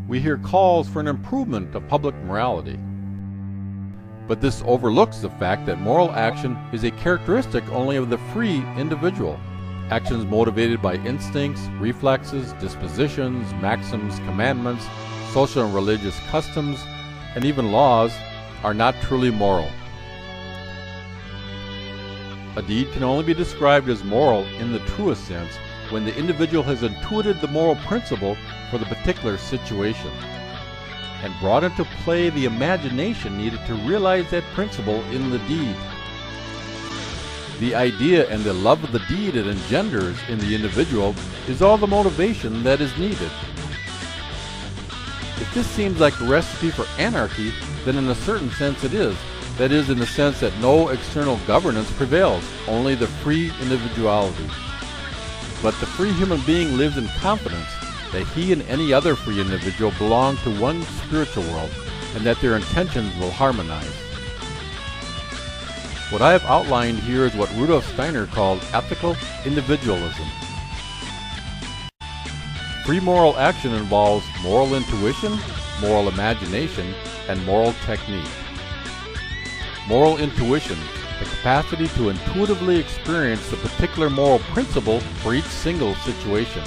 we hear calls for an improvement of public morality. But this overlooks the fact that moral action is a characteristic only of the free individual. Actions motivated by instincts, reflexes, dispositions, maxims, commandments, social and religious customs, and even laws are not truly moral. A deed can only be described as moral in the truest sense when the individual has intuited the moral principle for the particular situation and brought into play the imagination needed to realize that principle in the deed. The idea and the love of the deed it engenders in the individual is all the motivation that is needed. If this seems like a recipe for anarchy, then in a certain sense it is. That is, in the sense that no external governance prevails, only the free individuality. But the free human being lives in confidence that he and any other free individual belong to one spiritual world, and that their intentions will harmonize. What I have outlined here is what Rudolf Steiner called ethical individualism. Free moral action involves moral intuition, moral imagination, and moral technique. Moral intuition, the capacity to intuitively experience the particular moral principle for each single situation.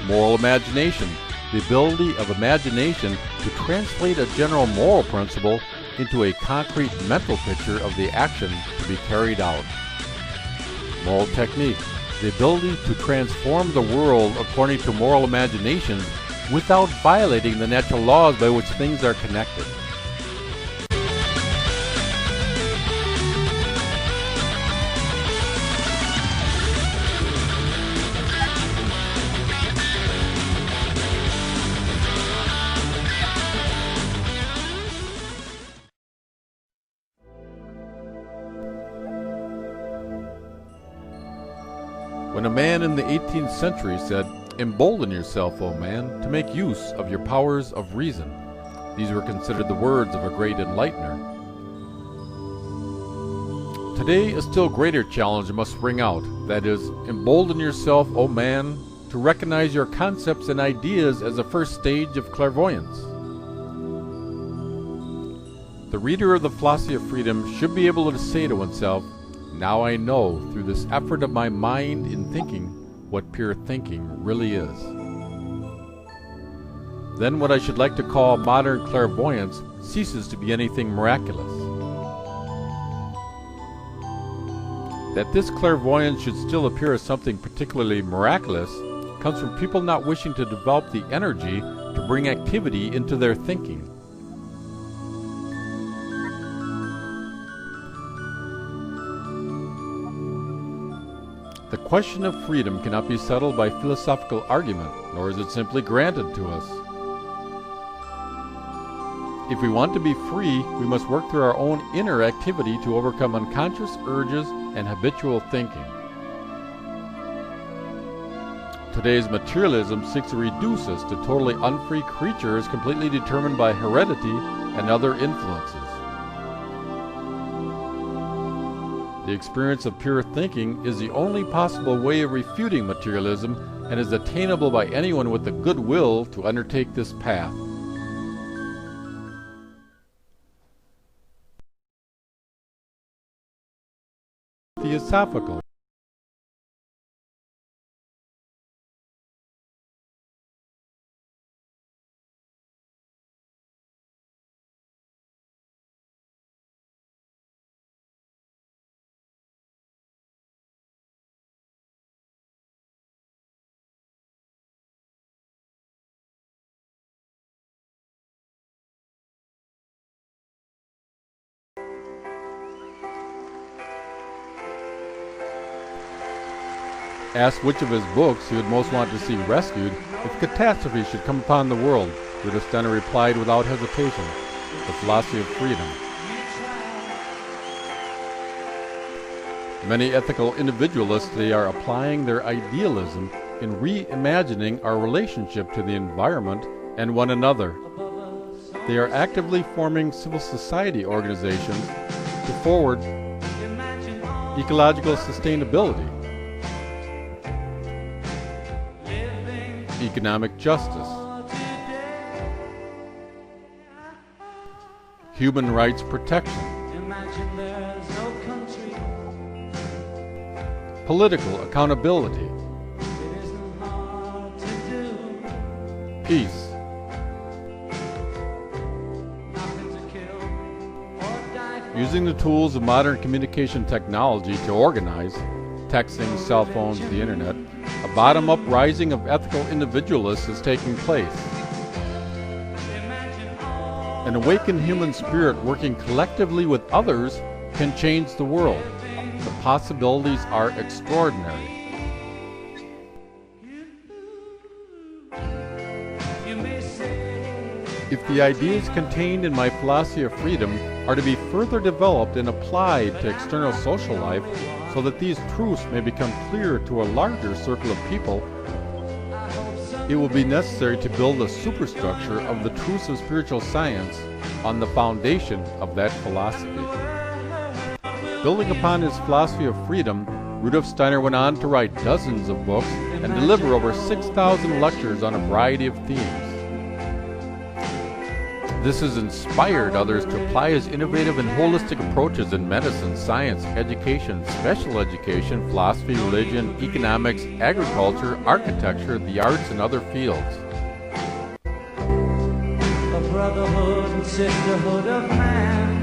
Moral imagination, the ability of imagination to translate a general moral principle into a concrete mental picture of the action to be carried out. Moral technique, the ability to transform the world according to moral imagination without violating the natural laws by which things are connected. When a man in the 18th century said, "Embolden yourself, O man, to make use of your powers of reason," these were considered the words of a great enlightener. Today, a still greater challenge must ring out, that is, embolden yourself, O man, to recognize your concepts and ideas as a first stage of clairvoyance. The reader of the Philosophy of Freedom should be able to say to oneself, "Now I know, through this effort of my mind in thinking, what pure thinking really is." Then what I should like to call modern clairvoyance ceases to be anything miraculous. That this clairvoyance should still appear as something particularly miraculous comes from people not wishing to develop the energy to bring activity into their thinking. The question of freedom cannot be settled by philosophical argument, nor is it simply granted to us. If we want to be free, we must work through our own inner activity to overcome unconscious urges and habitual thinking. Today's materialism seeks to reduce us to totally unfree creatures completely determined by heredity and other influences. The experience of pure thinking is the only possible way of refuting materialism and is attainable by anyone with the goodwill to undertake this path. Theosophical. Asked which of his books he would most want to see rescued if catastrophe should come upon the world, Rudolf Steiner replied without hesitation, "The Philosophy of Freedom." Many ethical individualists today are applying their idealism in reimagining our relationship to the environment and one another. They are actively forming civil society organizations to forward ecological sustainability. economic justice, human rights protection, political accountability, peace, using the tools of modern communication technology to organize, texting, cell phones, the internet, a bottom-up rising of ethical individualists is taking place. An awakened human spirit working collectively with others can change the world. The possibilities are extraordinary. If the ideas contained in my philosophy of freedom are to be further developed and applied to external social life so that these truths may become clear to a larger circle of people, it will be necessary to build a superstructure of the truths of spiritual science on the foundation of that philosophy. Building upon his philosophy of freedom, Rudolf Steiner went on to write dozens of books and deliver over 6,000 lectures on a variety of themes. This has inspired others to apply his innovative and holistic approaches in medicine, science, education, special education, philosophy, religion, economics, agriculture, architecture, the arts, and other fields. A brotherhood and sisterhood of man.